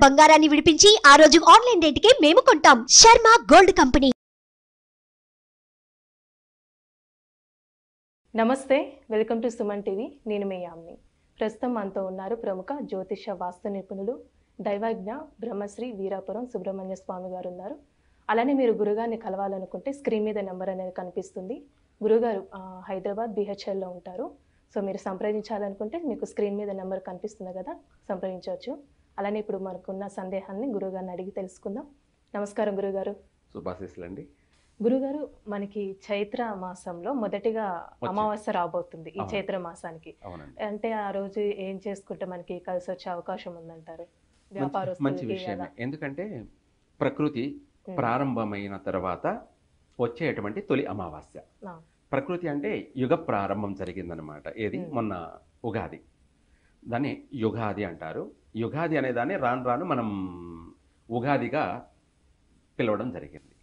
బంగారాన్ని విడిపించి ఆ రోజు ఆన్లైన్ రేటుకే మేము కొంటాం. Sharma gold company. నమస్తే, వెల్కమ్ టు సుమన్ టీవీ. నేను మీ యామ్ని. ప్రస్తుతం మనతో ఉన్నారు ప్రముఖ జ్యోతిష వాస్తు నిపుణులు దైవజ్ఞ బ్రహ్మశ్రీ వీరాపురం సుబ్రహ్మణ్య స్వామి గారు ఉన్నారు. అలానే మీరు గురుగారిని కలవాలనుకుంటే స్క్రీన్ మీద నెంబర్ అనేది కనిపిస్తుంది. గురుగారు హైదరాబాద్ BHLలో ఉంటారు. సో మీరు సంప్రదించాలనుకుంటే మీకు స్క్రీన్ మీద నెంబర్ కనిపిస్తుంది కదా, సంప్రదించవచ్చు. అలానే ఇప్పుడు మనకున్న సందేహాన్ని గురుగారిని అడిగి తెలుసుకుందాం. నమస్కారం గురుగారు. శుభాశీస్సులండి. గురుగారు, మనకి చైత్ర మాసంలో మొదటిగా అమావాస్య రాబోతుంది ఈ చైత్ర మాసానికి. అంటే ఆ రోజు ఏం చేసుకుంటే మనకి కలిసి వచ్చే అవకాశం ఉందంటారు? మంచి విషయమే. ఎందుకంటే ప్రకృతి ప్రారంభమైన తర్వాత వచ్చేటువంటి తొలి అమావాస్య. ప్రకృతి అంటే యుగ ప్రారంభం జరిగిందనమాట. ఏది మొన్న ఉగాది, దాన్ని యుగాది అంటారు. యుగాది అనే దాన్ని రాను రాను మనం ఉగాదిగా పిలవడం జరిగింది.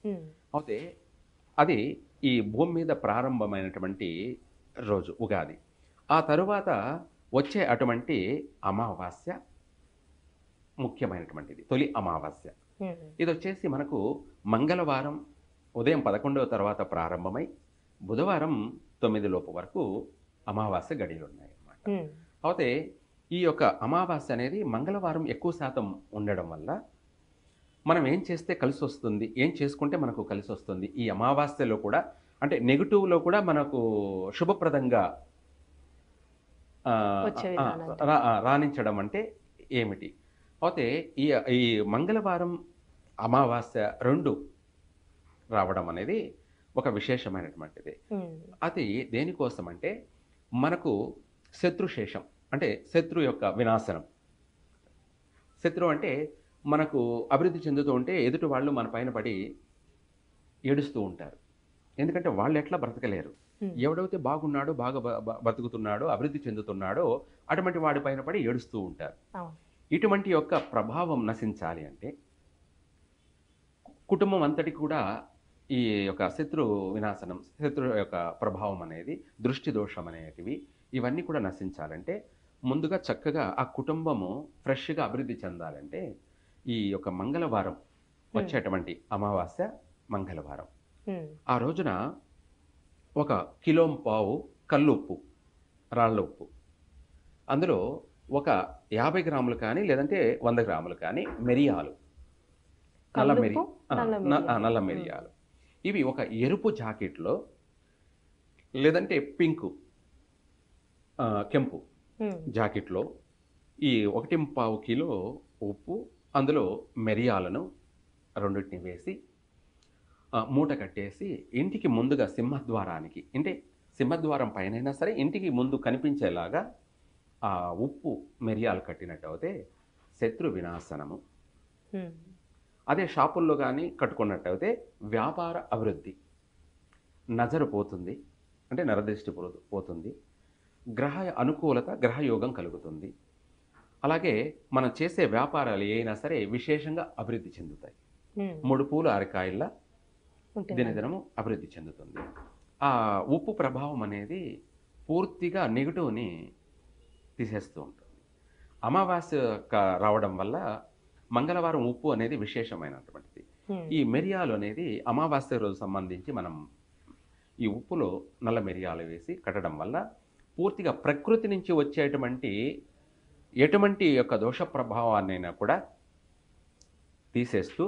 అయితే అది ఈ భూమి మీద ప్రారంభమైనటువంటి రోజు ఉగాది. ఆ తరువాత వచ్చే అటువంటి అమావాస్య ముఖ్యమైనటువంటిది, తొలి అమావాస్య. ఇది వచ్చేసి మనకు మంగళవారం ఉదయం 11వ తర్వాత ప్రారంభమై బుధవారం 9 లోపు వరకు అమావాస్య గడియలు ఉన్నాయి అన్నమాట. అయితే ఈ యొక్క అమావాస్య అనేది మంగళవారం ఎక్కువ శాతం ఉండడం వల్ల మనం ఏం చేస్తే కలిసి వస్తుంది, ఏం చేసుకుంటే మనకు కలిసి వస్తుంది, ఈ అమావాస్యలో కూడా అంటే నెగిటివ్లో కూడా మనకు శుభప్రదంగా రాణించడం అంటే ఏమిటి? అయితే ఈ మంగళవారం అమావాస్య 2 రావడం అనేది ఒక విశేషమైనటువంటిది. అది దేనికోసం అంటే మనకు శత్రుశేషం అంటే శత్రు యొక్క వినాశనం. శత్రు అంటే మనకు అభివృద్ధి చెందుతూ ఉంటే ఎదుటి వాళ్ళు మన పైన పడి ఏడుస్తూ ఉంటారు. ఎందుకంటే వాళ్ళు ఎట్లా బ్రతకలేరు. ఎవడైతే బాగున్నాడో, బాగా బతుకుతున్నాడో, అభివృద్ధి చెందుతున్నాడో అటువంటి వాడి పైన పడి ఏడుస్తూ ఉంటారు. ఇటువంటి యొక్క ప్రభావం నశించాలి అంటే కుటుంబం అంతటి కూడా ఈ యొక్క శత్రు వినాశనం, శత్రు యొక్క ప్రభావం అనేది, దృష్టి దోషం అనేటివి ఇవన్నీ కూడా నశించాలంటే ముందుగా చక్కగా ఆ కుటుంబము ఫ్రెష్గా అభివృద్ధి చెందాలంటే ఈ యొక్క మంగళవారం వచ్చేటువంటి అమావాస్య మంగళవారం ఆ రోజున 1 కిలో పావు కల్లుప్పు, రాళ్ళ ఉప్పు, అందులో ఒక 50 గ్రాములు కానీ లేదంటే 100 గ్రాములు కానీ మిరియాలు, నల్ల మిరియాలు, ఇవి ఒక ఎరుపు జాకెట్లో లేదంటే పింకు కెంపు జాకెట్లో ఈ 1.25 కిలో ఉప్పు, అందులో మిరియాలను రెండింటిని వేసి మూట కట్టేసి ఇంటికి ముందుగా సింహద్వారానికి, అంటే సింహద్వారం పైనైనా సరే ఇంటికి ముందు కనిపించేలాగా ఆ ఉప్పు మిరియాలు కట్టినట్టు అయితే శత్రు వినాశనము. అదే షాపుల్లో కానీ కట్టుకున్నట్టయితే వ్యాపార అభివృద్ధి, నజరు పోతుంది అంటే నరదృష్టి పోతుంది, గ్రహ అనుకూలత, గ్రహయోగం కలుగుతుంది. అలాగే మనం చేసే వ్యాపారాలు అయినా సరే విశేషంగా అభివృద్ధి చెందుతాయి. 3 పూలు 6 కాయల్లా దినదినము అభివృద్ధి చెందుతుంది. ఆ ఉప్పు ప్రభావం అనేది పూర్తిగా నెగిటివ్ని తీసేస్తూ ఉంటుంది. అమావాస్య రావడం వల్ల మంగళవారం ఉప్పు అనేది విశేషమైనటువంటిది. ఈ మిరియాలు అనేది అమావాస్య రోజు సంబంధించి మనం ఈ ఉప్పులో నల్ల మిరియాలు వేసి కట్టడం వల్ల పూర్తిగా ప్రకృతి నుంచి వచ్చేటువంటి ఎటువంటి యొక్క దోష ప్రభావాన్నైనా కూడా తీసేస్తూ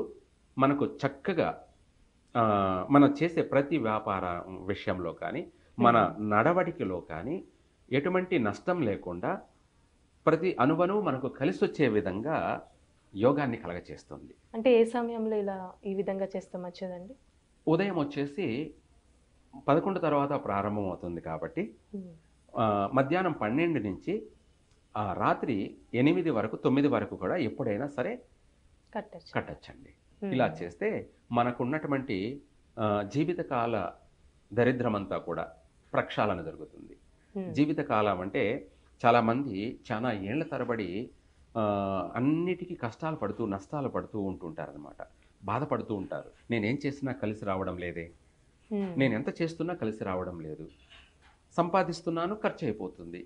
మనకు చక్కగా మనం చేసే ప్రతి వ్యాపార విషయంలో కానీ మన నడవడికలో కానీ ఎటువంటి నష్టం లేకుండా ప్రతి అనువను మనకు కలిసి వచ్చే విధంగా యోగాన్ని కలగచేస్తుంది. అంటే ఏ సమయంలో ఇలా ఈ విధంగా చేస్తే మంచిదండి? ఉదయం వచ్చేసి 11 తర్వాత ప్రారంభం అవుతుంది కాబట్టి మధ్యాహ్నం 12 నుంచి రాత్రి 8 వరకు 9 వరకు కూడా ఎప్పుడైనా సరే కట్టచ్చండి. ఇలా చేస్తే మనకున్నటువంటి జీవితకాల దరిద్రమంతా కూడా ప్రక్షాళన జరుగుతుంది. జీవితకాలం అంటే చాలామంది చాలా ఏళ్ల తరబడి అన్నిటికీ కష్టాలు పడుతూ నష్టాలు పడుతూ ఉంటుంటారనమాట. బాధపడుతూ ఉంటారు. నేనేం చేసినా కలిసి రావడం లేదే, నేను ఎంత చేస్తున్నా కలిసి రావడం లేదు, సంపాదిస్తున్నాను ఖర్చు అయిపోతుంది,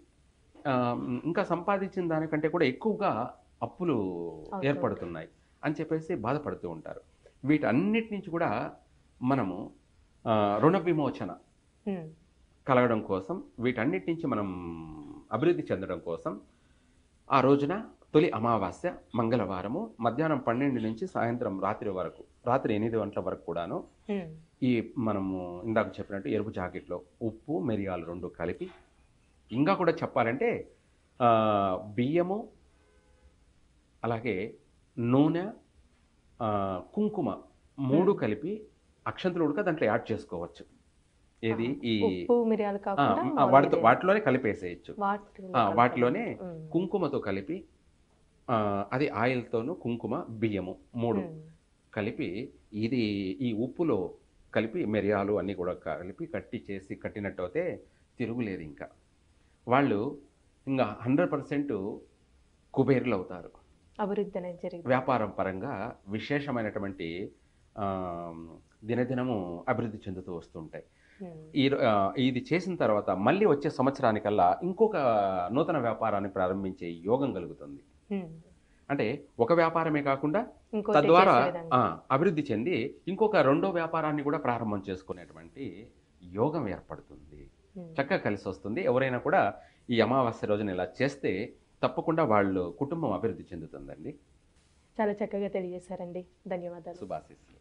ఇంకా సంపాదించిన దానికంటే కూడా ఎక్కువగా అప్పులు అవుతూ ఏర్పడుతున్నాయి అని చెప్పేసి బాధపడుతూ ఉంటారు. వీటన్నిటి నుంచి కూడా మనము రుణ విమోచన ఉమ్, కలగడం కోసం, వీటన్నిటి నుంచి మనం అభివృద్ధి చెందడం కోసం ఆ రోజున తొలి అమావాస్య మంగళవారము మధ్యాహ్నం 12 నుంచి సాయంత్రం రాత్రి 8 గంటల వరకు కూడాను ఉమ్, ఈ మనము ఇందాక చెప్పినట్టు ఎరుపు జాకెట్లో ఉప్పు మిరియాలు 2 కలిపి, ఇంకా కూడా చెప్పాలంటే బియ్యము అలాగే నూనె కుంకుమ 3 కలిపి అక్షంతలు ఉడక దాంట్లో యాడ్ చేసుకోవచ్చు. ఏది ఈ ఉప్పు మిరియాలు కాకుండా వాటిలోనే కలిపేసేయచ్చు. వాటిలో వాటిలోనే ఉమ్, కుంకుమతో కలిపి అది ఆయిల్తోను కుంకుమ బియ్యము 3 ఉమ్, కలిపి ఇది ఈ ఉప్పులో కలిపి మిరియాలు అన్నీ కూడా కలిపి కట్టినట్టు అయితే తిరుగులేదు. ఇంకా వాళ్ళు ఇంకా 100% కుబేరులు అవుతారు. అభివృద్ధి అనేది జరిగింది. వ్యాపారం పరంగా విశేషమైనటువంటి ఆ, దినదినము అభివృద్ధి చెందుతూ వస్తుంటాయి. ఉమ్, ఇది చేసిన తర్వాత మళ్ళీ వచ్చే సంవత్సరానికల్లా ఇంకొక నూతన వ్యాపారాన్ని ప్రారంభించే యోగం కలుగుతుంది. ఉమ్, అంటే ఒక వ్యాపారమే కాకుండా ఇంకోటి తద్వారా చేసే విధంగా. అభివృద్ధి చెంది ఇంకొక రెండో వ్యాపారాన్ని కూడా ప్రారంభం చేసుకునేటువంటి యోగం ఏర్పడుతుంది. ఉమ్, చక్కగా కలిసి వస్తుంది. ఎవరైనా కూడా ఈ అమావాస్య రోజున ఇలా చేస్తే తప్పకుండా వాళ్ళు కుటుంబం అభివృద్ధి చెందుతుందండి. చాలా చక్కగా తెలియజేశారండి. ధన్యవాదాలు. శుభాశీస్సులు.